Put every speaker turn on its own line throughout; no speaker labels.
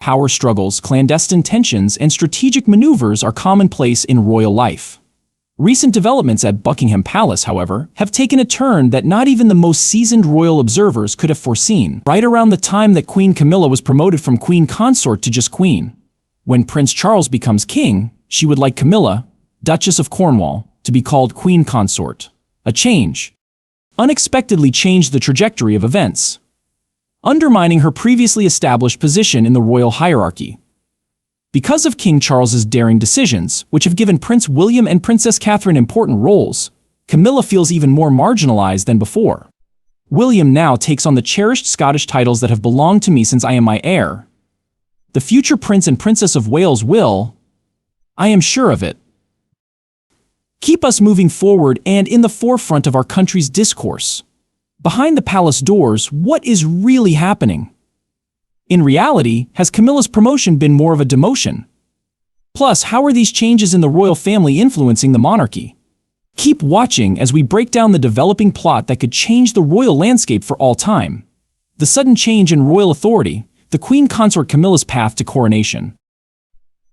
Power struggles, clandestine tensions, and strategic maneuvers are commonplace in royal life. Recent developments at Buckingham Palace, however, have taken a turn that not even the most seasoned royal observers could have foreseen. Right around the time that Queen Camilla was promoted from Queen Consort to just Queen. When Prince Charles becomes king, she would like Camilla, Duchess of Cornwall, to be called Queen Consort. A change unexpectedly changed the trajectory of events, undermining her previously established position in the royal hierarchy. Because of King Charles's daring decisions, which have given Prince William and Princess Catherine important roles, Camilla feels even more marginalized than before. William now takes on the cherished Scottish titles that have belonged to me since I am my heir. The future Prince and Princess of Wales will, I am sure of it, keep us moving forward and in the forefront of our country's discourse. Behind the palace doors, what is really happening? In reality, has Camilla's promotion been more of a demotion? Plus, how are these changes in the royal family influencing the monarchy? Keep watching as we break down the developing plot that could change the royal landscape for all time. The sudden change in royal authority, the Queen Consort Camilla's path to coronation,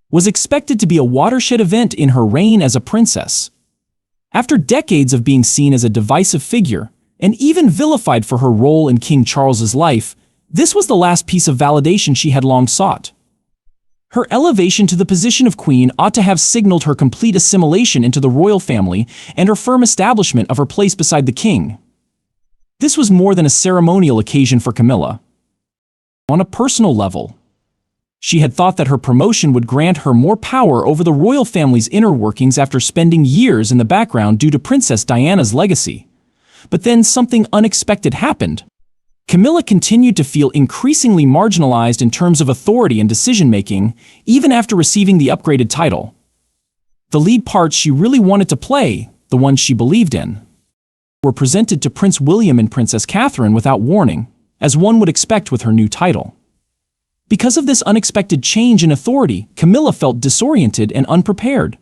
was expected to be a watershed event in her reign as a princess. After decades of being seen as a divisive figure, and even vilified for her role in King Charles's life, this was the last piece of validation she had long sought. Her elevation to the position of queen ought to have signaled her complete assimilation into the royal family and her firm establishment of her place beside the king. This was more than a ceremonial occasion for Camilla. On a personal level, she had thought that her promotion would grant her more power over the royal family's inner workings after spending years in the background due to Princess Diana's legacy. But then something unexpected happened. Camilla continued to feel increasingly marginalized in terms of authority and decision-making, even after receiving the upgraded title. The lead parts she really wanted to play, the ones she believed in, were presented to Prince William and Princess Catherine without warning, as one would expect with her new title. Because of this unexpected change in authority, Camilla felt disoriented and unprepared.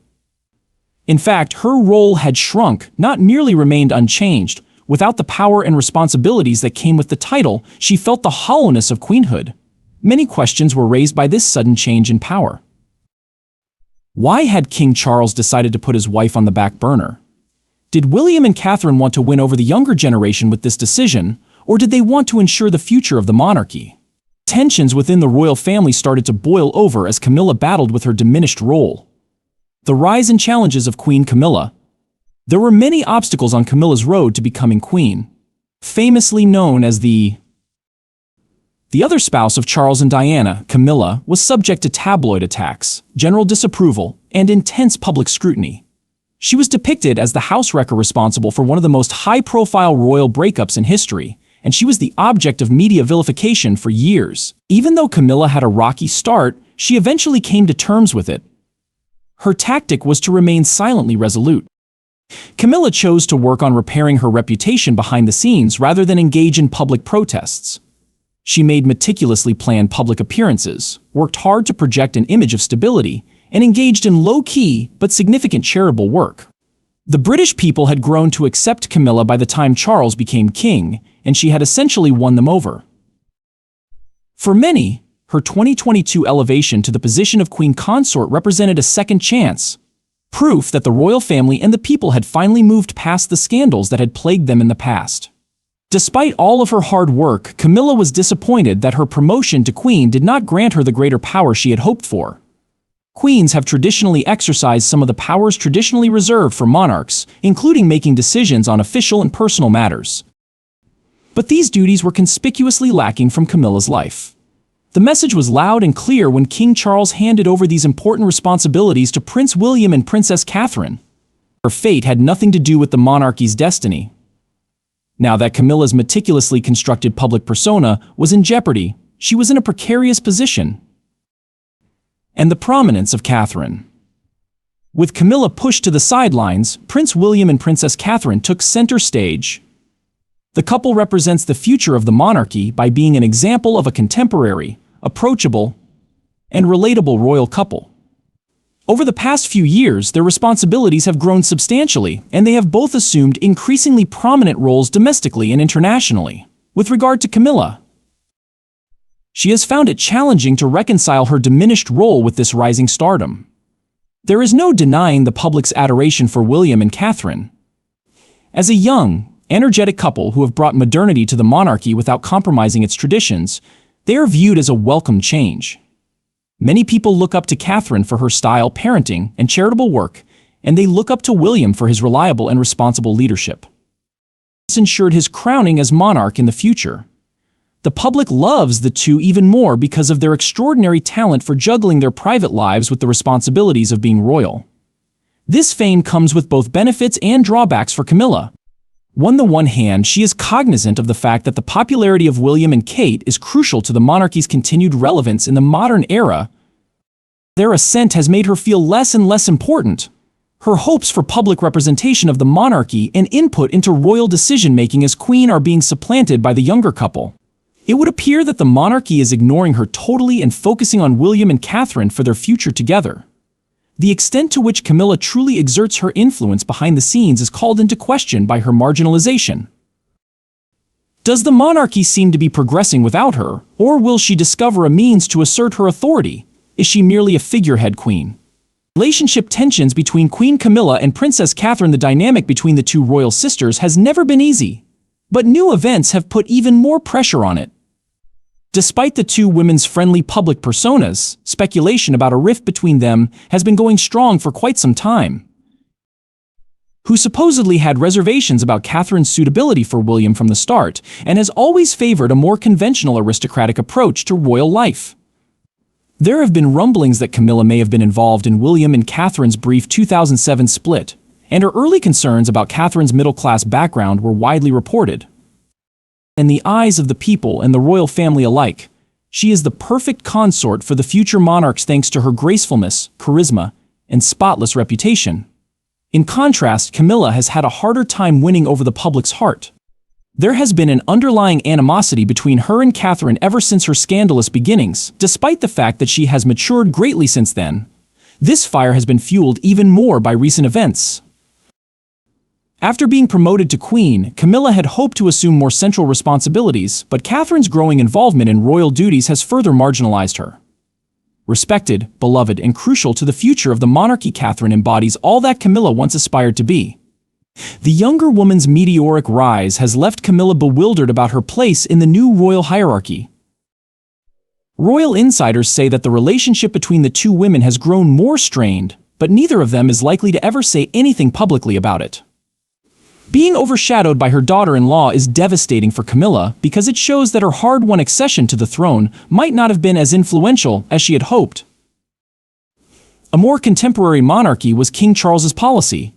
In fact, her role had shrunk, not merely remained unchanged. Without the power and responsibilities that came with the title, she felt the hollowness of queenhood. Many questions were raised by this sudden change in power. Why had King Charles decided to put his wife on the back burner? Did William and Catherine want to win over the younger generation with this decision, or did they want to ensure the future of the monarchy? Tensions within the royal family started to boil over as Camilla battled with her diminished role. The rise and challenges of Queen Camilla. There were many obstacles on Camilla's road to becoming queen. Famously known as the other spouse of Charles and Diana, Camilla, was subject to tabloid attacks, general disapproval, and intense public scrutiny. She was depicted as the housewrecker responsible for one of the most high-profile royal breakups in history, and she was the object of media vilification for years. Even though Camilla had a rocky start, she eventually came to terms with it. Her tactic was to remain silently resolute. Camilla chose to work on repairing her reputation behind the scenes rather than engage in public protests. She made meticulously planned public appearances, worked hard to project an image of stability, and engaged in low-key but significant charitable work. The British people had grown to accept Camilla by the time Charles became king, and she had essentially won them over. For many, her 2022 elevation to the position of Queen Consort represented a second chance, proof that the royal family and the people had finally moved past the scandals that had plagued them in the past. Despite all of her hard work, Camilla was disappointed that her promotion to queen did not grant her the greater power she had hoped for. Queens have traditionally exercised some of the powers traditionally reserved for monarchs, including making decisions on official and personal matters. But these duties were conspicuously lacking from Camilla's life. The message was loud and clear when King Charles handed over these important responsibilities to Prince William and Princess Catherine. Her fate had nothing to do with the monarchy's destiny. Now that Camilla's meticulously constructed public persona was in jeopardy, she was in a precarious position. And the prominence of Catherine. With Camilla pushed to the sidelines, Prince William and Princess Catherine took center stage. The couple represents the future of the monarchy by being an example of a contemporary, approachable, and relatable royal couple. Over the past few years, their responsibilities have grown substantially, and they have both assumed increasingly prominent roles domestically and internationally. With regard to Camilla, She has found it challenging to reconcile her diminished role with this rising stardom. There is no denying the public's adoration for William and Catherine. As a young, energetic couple who have brought modernity to the monarchy without compromising its traditions, they are viewed as a welcome change. Many people look up to Catherine for her style, parenting, and charitable work, and they look up to William for his reliable and responsible leadership. This ensured his crowning as monarch in the future. The public loves the two even more because of their extraordinary talent for juggling their private lives with the responsibilities of being royal. This fame comes with both benefits and drawbacks for Camilla. On the one hand, she is cognizant of the fact that the popularity of William and Kate is crucial to the monarchy's continued relevance in the modern era. Their ascent has made her feel less and less important. Her hopes for public representation of the monarchy and input into royal decision-making as queen are being supplanted by the younger couple. It would appear that the monarchy is ignoring her totally and focusing on William and Catherine for their future together. The extent to which Camilla truly exerts her influence behind the scenes is called into question by her marginalization. Does the monarchy seem to be progressing without her, or will she discover a means to assert her authority? Is she merely a figurehead queen? Relationship tensions between Queen Camilla and Princess Catherine. The dynamic between the two royal sisters has never been easy, but new events have put even more pressure on it. Despite the two women's friendly public personas, speculation about a rift between them has been going strong for quite some time. Who supposedly had reservations about Catherine's suitability for William from the start, and has always favored a more conventional aristocratic approach to royal life. There have been rumblings that Camilla may have been involved in William and Catherine's brief 2007 split, and her early concerns about Catherine's middle-class background were widely reported. In the eyes of the people and the royal family alike, she is the perfect consort for the future monarchs thanks to her gracefulness, charisma, and spotless reputation. In contrast, Camilla has had a harder time winning over the public's heart. There has been an underlying animosity between her and Catherine ever since her scandalous beginnings, despite the fact that she has matured greatly since then. This fire has been fueled even more by recent events. After being promoted to queen, Camilla had hoped to assume more central responsibilities, but Catherine's growing involvement in royal duties has further marginalized her. Respected, beloved, and crucial to the future of the monarchy, Catherine embodies all that Camilla once aspired to be. The younger woman's meteoric rise has left Camilla bewildered about her place in the new royal hierarchy. Royal insiders say that the relationship between the two women has grown more strained, but neither of them is likely to ever say anything publicly about it. Being overshadowed by her daughter-in-law is devastating for Camilla because it shows that her hard-won accession to the throne might not have been as influential as she had hoped. A more contemporary monarchy was King Charles's policy.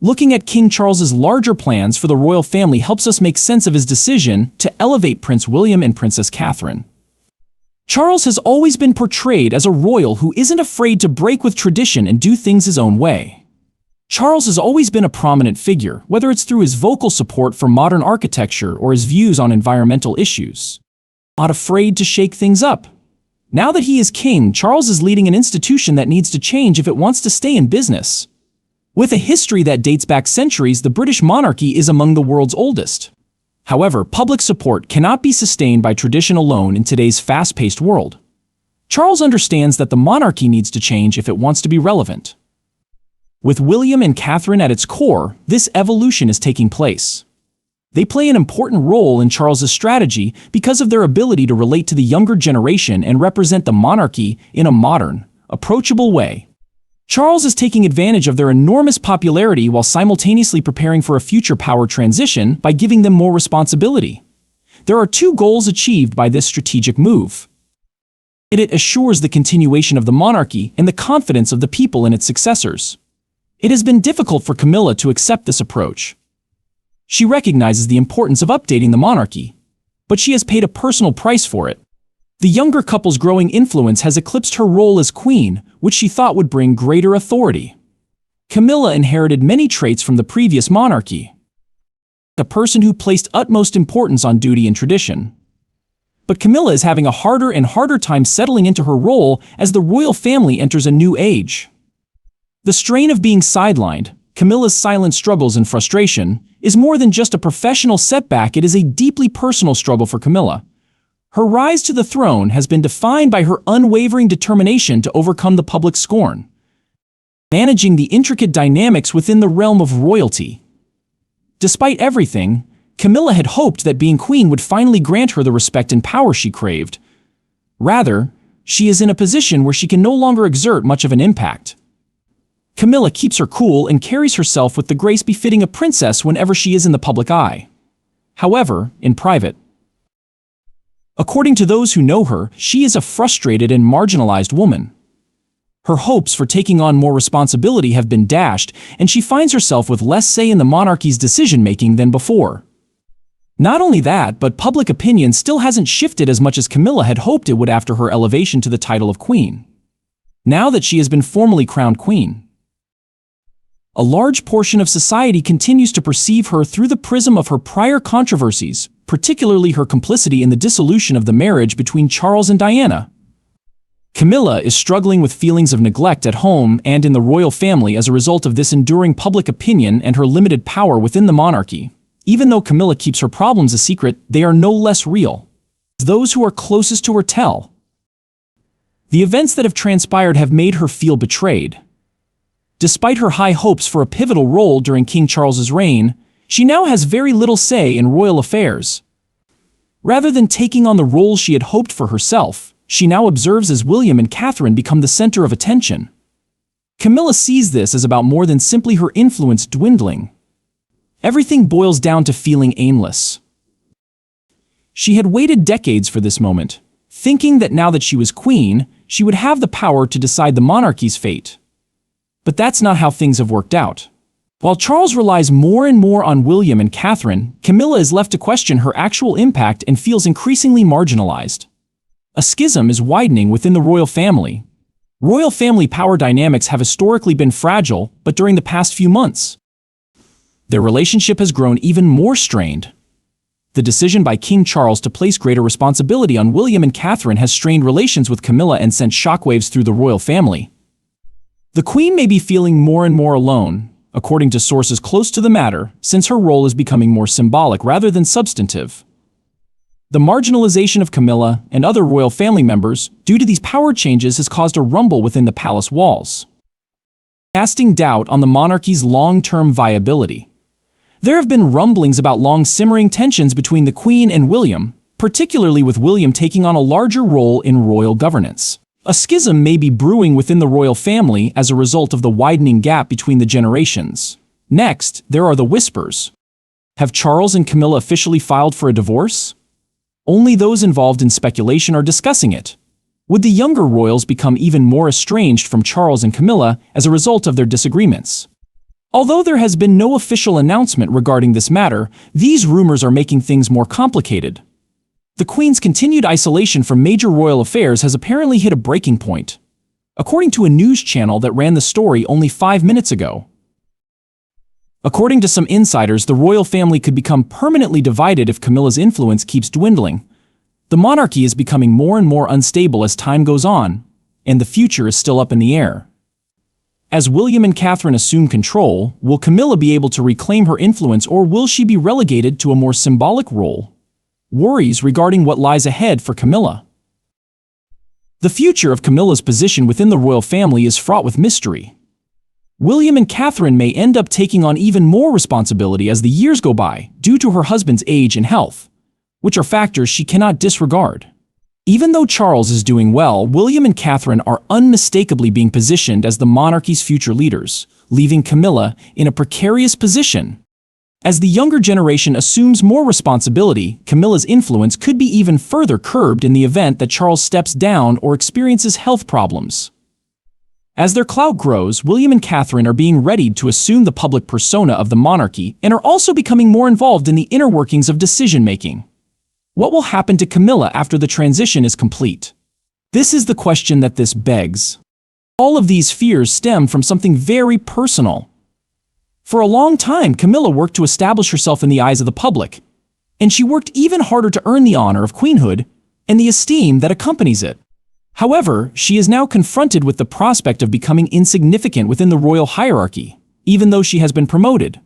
Looking at King Charles's larger plans for the royal family helps us make sense of his decision to elevate Prince William and Princess Catherine. Charles has always been portrayed as a royal who isn't afraid to break with tradition and do things his own way. Charles has always been a prominent figure, whether it's through his vocal support for modern architecture or his views on environmental issues. Not afraid to shake things up. Now that he is king, Charles is leading an institution that needs to change if it wants to stay in business. With a history that dates back centuries, the British monarchy is among the world's oldest. However, public support cannot be sustained by tradition alone in today's fast-paced world. Charles understands that the monarchy needs to change if it wants to be relevant. With William and Catherine at its core, this evolution is taking place. They play an important role in Charles's strategy because of their ability to relate to the younger generation and represent the monarchy in a modern, approachable way. Charles is taking advantage of their enormous popularity while simultaneously preparing for a future power transition by giving them more responsibility. There are two goals achieved by this strategic move. It assures the continuation of the monarchy and the confidence of the people in its successors. It has been difficult for Camilla to accept this approach. She recognizes the importance of updating the monarchy, but she has paid a personal price for it. The younger couple's growing influence has eclipsed her role as queen, which she thought would bring greater authority. Camilla inherited many traits from the previous monarchy. A person who placed utmost importance on duty and tradition. But Camilla is having a harder and harder time settling into her role as the royal family enters a new age. The strain of being sidelined, Camilla's silent struggles and frustration, is more than just a professional setback. It is a deeply personal struggle for Camilla. Her rise to the throne has been defined by her unwavering determination to overcome the public scorn, managing the intricate dynamics within the realm of royalty. Despite everything, Camilla had hoped that being queen would finally grant her the respect and power she craved. Rather, she is in a position where she can no longer exert much of an impact. Camilla keeps her cool and carries herself with the grace befitting a princess whenever she is in the public eye. However, in private, according to those who know her, she is a frustrated and marginalized woman. Her hopes for taking on more responsibility have been dashed, and she finds herself with less say in the monarchy's decision-making than before. Not only that, but public opinion still hasn't shifted as much as Camilla had hoped it would after her elevation to the title of queen. Now that she has been formally crowned queen, a large portion of society continues to perceive her through the prism of her prior controversies, particularly her complicity in the dissolution of the marriage between Charles and Diana. Camilla is struggling with feelings of neglect at home and in the royal family as a result of this enduring public opinion and her limited power within the monarchy. Even though Camilla keeps her problems a secret, they are no less real. Those who are closest to her tell. The events that have transpired have made her feel betrayed. Despite her high hopes for a pivotal role during King Charles's reign, she now has very little say in royal affairs. Rather than taking on the role she had hoped for herself, she now observes as William and Catherine become the center of attention. Camilla sees this as about more than simply her influence dwindling. Everything boils down to feeling aimless. She had waited decades for this moment, thinking that now that she was queen, she would have the power to decide the monarchy's fate. But that's not how things have worked out. While Charles relies more and more on William and Catherine, Camilla is left to question her actual impact and feels increasingly marginalized. A schism is widening within the royal family. Royal family power dynamics have historically been fragile, but during the past few months, their relationship has grown even more strained. The decision by King Charles to place greater responsibility on William and Catherine has strained relations with Camilla and sent shockwaves through the royal family. The Queen may be feeling more and more alone, according to sources close to the matter, since her role is becoming more symbolic rather than substantive. The marginalization of Camilla and other royal family members due to these power changes has caused a rumble within the palace walls, casting doubt on the monarchy's long-term viability. There have been rumblings about long-simmering tensions between the Queen and William, particularly with William taking on a larger role in royal governance. A schism may be brewing within the royal family as a result of the widening gap between the generations. Next, there are the whispers. Have Charles and Camilla officially filed for a divorce? Only those involved in speculation are discussing it. Would the younger royals become even more estranged from Charles and Camilla as a result of their disagreements? Although there has been no official announcement regarding this matter, these rumors are making things more complicated. The Queen's continued isolation from major royal affairs has apparently hit a breaking point, according to a news channel that ran the story only 5 minutes ago. According to some insiders, the royal family could become permanently divided if Camilla's influence keeps dwindling. The monarchy is becoming more and more unstable as time goes on, and the future is still up in the air. As William and Catherine assume control, will Camilla be able to reclaim her influence, or will she be relegated to a more symbolic role? Worries regarding what lies ahead for Camilla. The future of Camilla's position within the royal family is fraught with mystery. William and Catherine may end up taking on even more responsibility as the years go by, due to her husband's age and health, which are factors she cannot disregard. Even though Charles is doing well, William and Catherine are unmistakably being positioned as the monarchy's future leaders, leaving Camilla in a precarious position. As the younger generation assumes more responsibility, Camilla's influence could be even further curbed in the event that Charles steps down or experiences health problems. As their clout grows, William and Catherine are being readied to assume the public persona of the monarchy and are also becoming more involved in the inner workings of decision-making. What will happen to Camilla after the transition is complete? This is the question that this begs. All of these fears stem from something very personal. For a long time, Camilla worked to establish herself in the eyes of the public, and she worked even harder to earn the honor of queenhood and the esteem that accompanies it. However, she is now confronted with the prospect of becoming insignificant within the royal hierarchy, even though she has been promoted.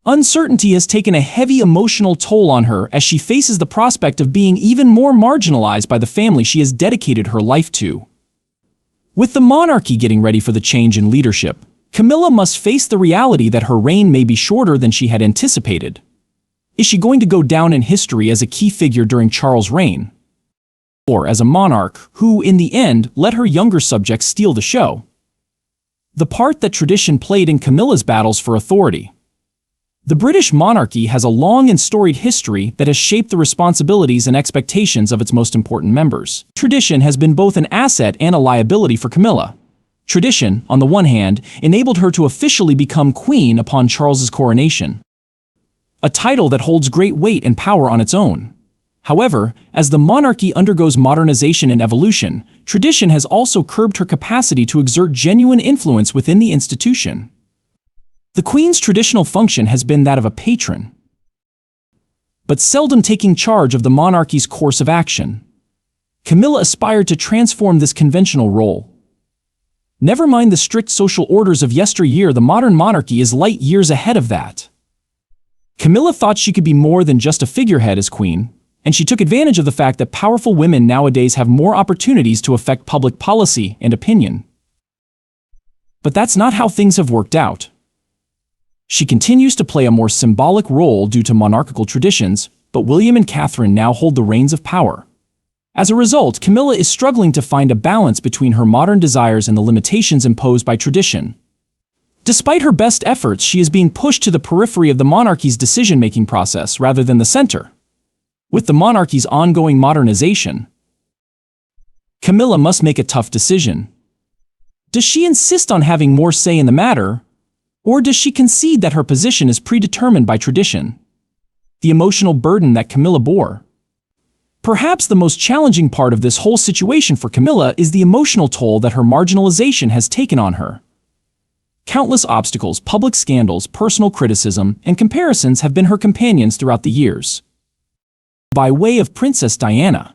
Uncertainty has taken a heavy emotional toll on her as she faces the prospect of being even more marginalized by the family she has dedicated her life to. With the monarchy getting ready for the change in leadership, Camilla must face the reality that her reign may be shorter than she had anticipated. Is she going to go down in history as a key figure during Charles' reign? Or as a monarch who, in the end, let her younger subjects steal the show? The part that tradition played in Camilla's battles for authority. The British monarchy has a long and storied history that has shaped the responsibilities and expectations of its most important members. Tradition has been both an asset and a liability for Camilla. Tradition, on the one hand, enabled her to officially become queen upon Charles's coronation, a title that holds great weight and power on its own. However, as the monarchy undergoes modernization and evolution, tradition has also curbed her capacity to exert genuine influence within the institution. The Queen's traditional function has been that of a patron, but seldom taking charge of the monarchy's course of action. Camilla aspired to transform this conventional role. Never mind the strict social orders of yesteryear, the modern monarchy is light years ahead of that. Camilla thought she could be more than just a figurehead as queen, and she took advantage of the fact that powerful women nowadays have more opportunities to affect public policy and opinion. But that's not how things have worked out. She continues to play a more symbolic role due to monarchical traditions, but William and Catherine now hold the reins of power. As a result, Camilla is struggling to find a balance between her modern desires and the limitations imposed by tradition. Despite her best efforts, she is being pushed to the periphery of the monarchy's decision-making process rather than the center. With the monarchy's ongoing modernization, Camilla must make a tough decision. Does she insist on having more say in the matter, or does she concede that her position is predetermined by tradition? The emotional burden that Camilla bore. Perhaps the most challenging part of this whole situation for Camilla is the emotional toll that her marginalization has taken on her. Countless obstacles, public scandals, personal criticism, and comparisons have been her companions throughout the years. By way of Princess Diana,